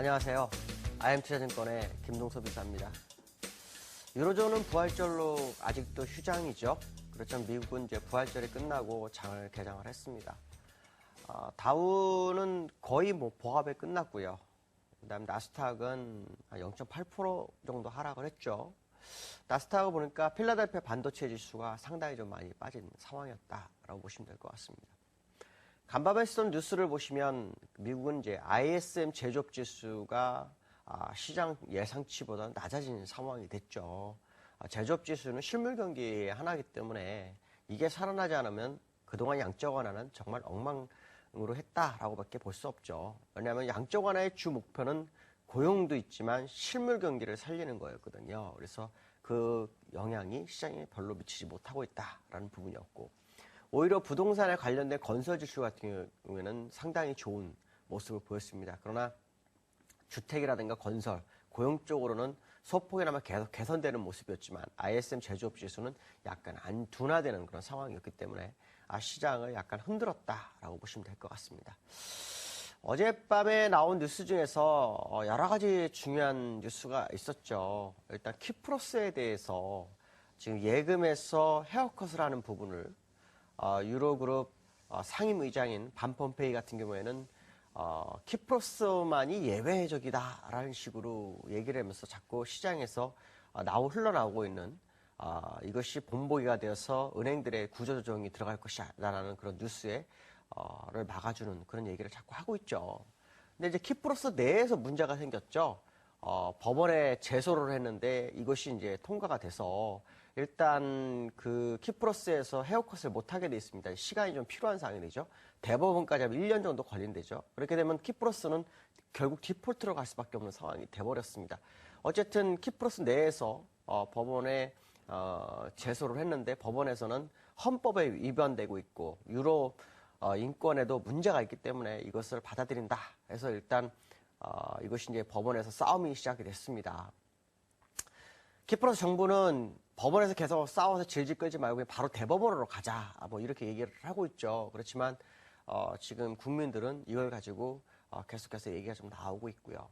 안녕하세요. IM투자증권의 김동섭 이사입니다. 유로존은 부활절로 아직도 휴장이죠. 그렇지만 미국은 이제 부활절이 끝나고 장을 개장을 했습니다. 다우는 거의 보합에 끝났고요. 그다음 나스닥은 0.8% 정도 하락을 했죠. 나스닥을 보니까 필라델피아 반도체 지수가 상당히 좀 많이 빠진 상황이었다라고 보시면 될 것 같습니다. 간밤에 쓰던 뉴스를 보시면 미국은 이제 ISM 제조업 지수가 시장 예상치보다 낮아진 상황이 됐죠. 제조업 지수는 실물 경기의 하나이기 때문에 이게 살아나지 않으면 그동안 양적 완화는 정말 엉망으로 했다라고밖에 볼 수 없죠. 왜냐하면 양적 완화의 주 목표는 고용도 있지만 실물 경기를 살리는 거였거든요. 그래서 그 영향이 시장에 별로 미치지 못하고 있다라는 부분이었고, 오히려 부동산에 관련된 건설 지수 같은 경우에는 상당히 좋은 모습을 보였습니다. 그러나 주택이라든가 건설, 고용 쪽으로는 소폭이나마 계속 개선되는 모습이었지만 ISM 제조업 지수는 약간 둔화되는 그런 상황이었기 때문에 시장을 약간 흔들었다라고 보시면 될 것 같습니다. 어젯밤에 나온 뉴스 중에서 여러 가지 중요한 뉴스가 있었죠. 일단 키프로스에 대해서 지금 예금에서 헤어컷을 하는 부분을 유로그룹 상임의장인 반 폼페이 같은 경우에는 키프로스만이 예외적이다라는 식으로 얘기를 하면서 자꾸 시장에서 흘러나오고 있는 이것이 본보기가 되어서 은행들의 구조조정이 들어갈 것이다라는 그런 뉴스를 막아주는 그런 얘기를 자꾸 하고 있죠. 근데 이제 키프로스 내에서 문제가 생겼죠. 법원에 제소를 했는데 이것이 이제 통과가 돼서 일단 그 키프로스에서 헤어컷을 못하게 돼 있습니다. 시간이 좀 필요한 상황이죠. 대법원까지 하면 1년 정도 걸린대죠. 그렇게 되면 키프로스는 결국 디폴트로 갈 수밖에 없는 상황이 돼버렸습니다. 어쨌든 키프로스 내에서 법원에 제소를 했는데 법원에서는 헌법에 위반되고 있고 유럽 인권에도 문제가 있기 때문에 이것을 받아들인다. 해서 일단 이것이 이제 법원에서 싸움이 시작이 됐습니다. 키프로스 정부는 법원에서 계속 싸워서 질질 끌지 말고 그냥 바로 대법원으로 가자. 뭐 이렇게 얘기를 하고 있죠. 그렇지만 지금 국민들은 이걸 가지고 계속해서 얘기가 좀 나오고 있고요.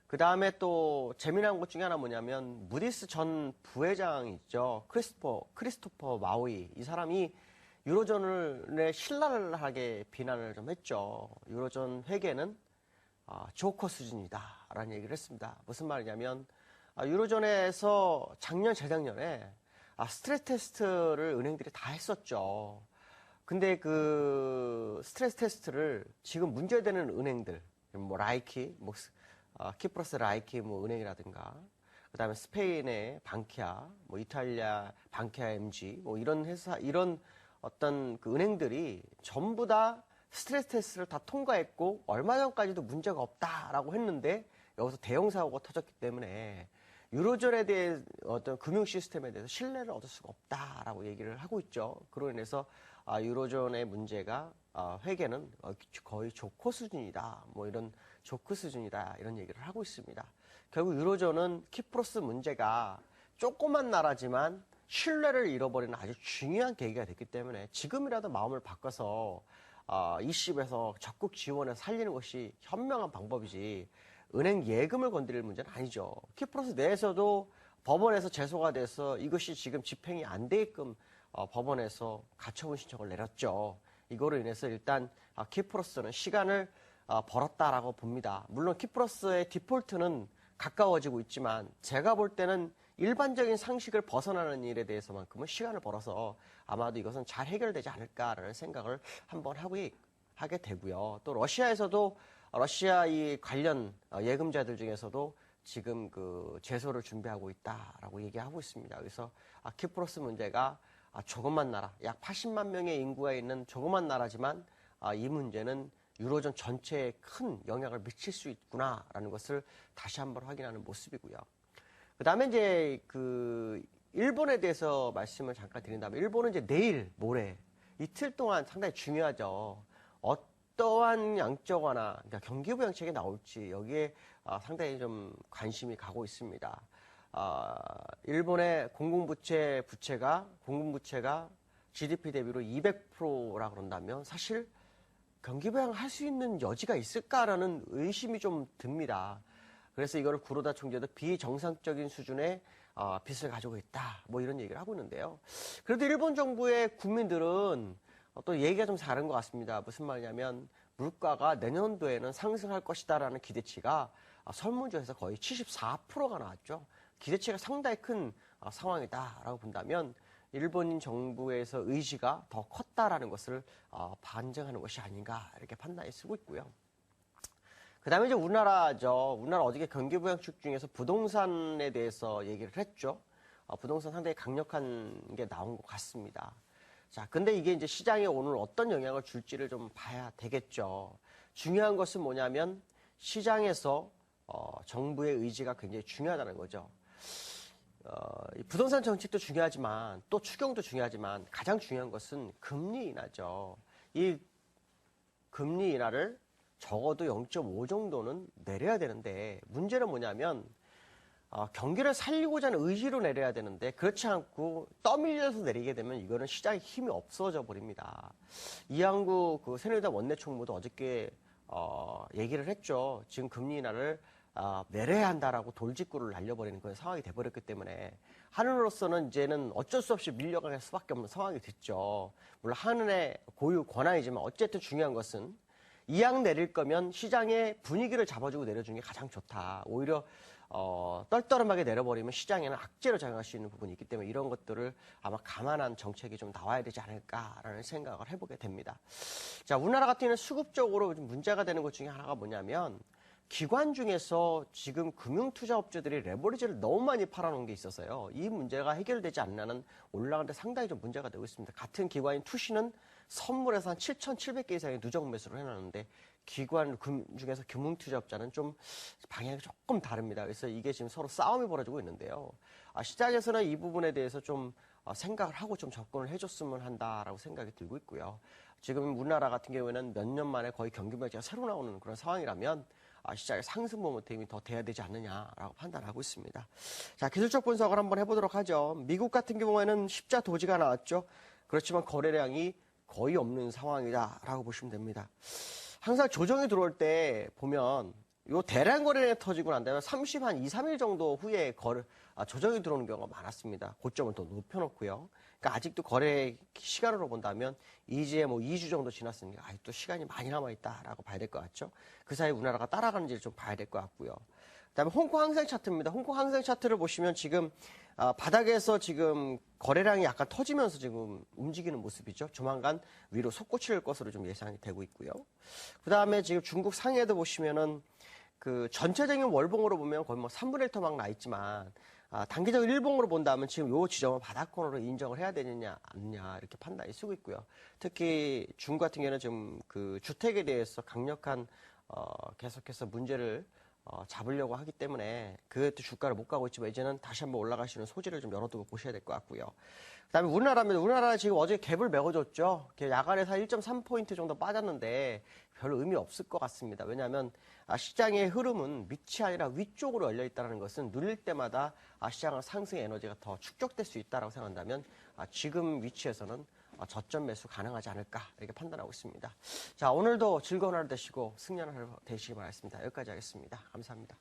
그 다음에 또 재미난 것 중에 하나 뭐냐면 무디스 전 부회장 있죠. 크리스토퍼 마우이. 이 사람이 유로존을 신랄하게 비난을 좀 했죠. 유로존 회계는 조커 수준이다 라는 얘기를 했습니다. 무슨 말이냐면 유로존에서 작년 재작년에 스트레스 테스트를 은행들이 다 했었죠. 근데 그 스트레스 테스트를 지금 문제되는 은행들 뭐 라이키, 키프로스 라이키 은행이라든가 그 다음에 스페인의 방키아, 이탈리아 방키아 MG 이런 회사 이런 어떤 그 은행들이 전부 다 스트레스 테스트를 다 통과했고 얼마 전까지도 문제가 없다라고 했는데 여기서 대형 사고가 터졌기 때문에 유로존에 대해 어떤 금융 시스템에 대해서 신뢰를 얻을 수가 없다라고 얘기를 하고 있죠. 그로 인해서 유로존의 문제가 회계는 거의 조커 수준이다. 이런 조크 수준이다. 이런 얘기를 하고 있습니다. 결국 유로존은 키프로스 문제가 조그만 나라지만 신뢰를 잃어버리는 아주 중요한 계기가 됐기 때문에 지금이라도 마음을 바꿔서 이십에서 적극 지원해서 살리는 것이 현명한 방법이지 은행 예금을 건드릴 문제는 아니죠. 키프로스 내에서도 법원에서 제소가 돼서 이것이 지금 집행이 안 되게끔 법원에서 가처분 신청을 내렸죠. 이거로 인해서 일단 키프로스는 시간을 벌었다라고 봅니다. 물론 키프로스의 디폴트는 가까워지고 있지만 제가 볼 때는 일반적인 상식을 벗어나는 일에 대해서만큼은 시간을 벌어서 아마도 이것은 잘 해결되지 않을까라는 생각을 한번 하게 되고요. 또 러시아에서도 러시아 이 관련 예금자들 중에서도 지금 그 제소를 준비하고 있다라고 얘기하고 있습니다. 그래서 키프로스 문제가 조그만 나라, 약 80만 명의 인구가 있는 조그만 나라지만 이 문제는 유로존 전체에 큰 영향을 미칠 수 있구나라는 것을 다시 한번 확인하는 모습이고요. 그 다음에 이제 그 일본에 대해서 말씀을 잠깐 드린다면 일본은 이제 내일, 모레 이틀 동안 상당히 중요하죠. 어떠한 양적 완화, 그러니까 경기부양책이 나올지 여기에 상당히 좀 관심이 가고 있습니다. 일본의 공공부채가 GDP 대비로 200%라 그런다면 사실 경기 부양할 수 있는 여지가 있을까라는 의심이 좀 듭니다. 그래서 이거를 구로다 총재도 비정상적인 수준의 빚을 가지고 있다. 뭐 이런 얘기를 하고 있는데요. 그래도 일본 정부의 국민들은 또 얘기가 좀 다른 것 같습니다. 무슨 말이냐면 물가가 내년도에는 상승할 것이다라는 기대치가 설문조사에서 거의 74%가 나왔죠. 기대치가 상당히 큰 상황이다라고 본다면 일본 정부에서 의지가 더 컸다라는 것을 반증하는 것이 아닌가 이렇게 판단이 쓰고 있고요. 그 다음에 이제 우리나라죠. 우리나라 어저께 경기부양축 중에서 부동산에 대해서 얘기를 했죠. 부동산 상당히 강력한 게 나온 것 같습니다. 자, 근데 이게 이제 시장에 오늘 어떤 영향을 줄지를 좀 봐야 되겠죠. 중요한 것은 뭐냐면 시장에서 정부의 의지가 굉장히 중요하다는 거죠. 이 부동산 정책도 중요하지만 또 추경도 중요하지만 가장 중요한 것은 금리 인하죠. 이 금리 인하를 적어도 0.5 정도는 내려야 되는데 문제는 뭐냐면 경기를 살리고자 하는 의지로 내려야 되는데 그렇지 않고 떠밀려서 내리게 되면 이거는 시장에 힘이 없어져 버립니다. 이항구 그 새누리당 원내총무도 어저께 얘기를 했죠. 지금 금리 인하를 내려야 한다라고 돌직구를 날려버리는 그런 상황이 돼버렸기 때문에 한은으로서는 이제는 어쩔 수 없이 밀려갈 수밖에 없는 상황이 됐죠. 물론 한은의 고유 권한이지만 어쨌든 중요한 것은 이왕 내릴 거면 시장의 분위기를 잡아주고 내려주는 게 가장 좋다. 오히려 떨떠름하게 내려버리면 시장에는 악재로 작용할 수 있는 부분이 있기 때문에 이런 것들을 아마 감안한 정책이 좀 나와야 되지 않을까라는 생각을 해보게 됩니다. 자, 우리나라 같은 경우는 수급적으로 좀 문제가 되는 것 중에 하나가 뭐냐면 기관 중에서 지금 금융투자업체들이 레버리지를 너무 많이 팔아놓은 게 있어서요. 이 문제가 해결되지 않는 올라가는데 상당히 좀 문제가 되고 있습니다. 같은 기관인 투시는 선물에서 한 7,700개 이상의 누적 매수를 해놨는데 기관 중에서 금융투자업자는 좀 방향이 조금 다릅니다. 그래서 이게 지금 서로 싸움이 벌어지고 있는데요. 시장에서는 이 부분에 대해서 좀 생각을 하고 좀 접근을 해줬으면 한다라고 생각이 들고 있고요. 지금 우리나라 같은 경우에는 몇 년 만에 거의 경기 부양제가 새로 나오는 그런 상황이라면 시장의 상승 모멘텀이 더 돼야 되지 않느냐라고 판단하고 있습니다. 자, 기술적 분석을 한번 해보도록 하죠. 미국 같은 경우에는 십자 도지가 나왔죠. 그렇지만 거래량이 거의 없는 상황이다라고 보시면 됩니다. 항상 조정이 들어올 때 보면 요 대량 거래량이 터지고 난 다음에 2, 3일 정도 후에 조정이 들어오는 경우가 많았습니다. 고점을 더 높여놓고요. 그러니까 아직도 거래 시간으로 본다면 이제 뭐 2주 정도 지났으니까 아직도 시간이 많이 남아있다라고 봐야 될 것 같죠. 그 사이 우리나라가 따라가는지를 좀 봐야 될 것 같고요. 그다음에 홍콩 항생 차트입니다. 홍콩 항생 차트를 보시면 지금 바닥에서 지금 거래량이 약간 터지면서 지금 움직이는 모습이죠. 조만간 위로 솟구칠 것으로 좀 예상이 되고 있고요. 그다음에 지금 중국 상해도 보시면은 그 전체적인 월봉으로 보면 거의 뭐 3분의 1터 막 나 있지만 단기적인 일봉으로 본다면 지금 요 지점을 바닥권으로 인정을 해야 되느냐 아니냐 이렇게 판단이 쓰고 있고요. 특히 중국 같은 경우는 지금 그 주택에 대해서 강력한 계속해서 문제를 잡으려고 하기 때문에 그것도 주가를 못 가고 있지만 이제는 다시 한번 올라갈 수 있는 소지를 좀 열어두고 보셔야 될 것 같고요. 그다음에 우리나라 지금 어제 갭을 메꿔줬죠. 야간에서 1.3포인트 정도 빠졌는데 별 의미 없을 것 같습니다. 왜냐하면 시장의 흐름은 밑이 아니라 위쪽으로 열려 있다는 것은 누릴 때마다 시장의 상승 에너지가 더 축적될 수 있다고 생각한다면 지금 위치에서는 저점 매수 가능하지 않을까 이렇게 판단하고 있습니다. 자, 오늘도 즐거운 하루 되시고 승리하는 하루 되시기 바라겠습니다. 여기까지 하겠습니다. 감사합니다.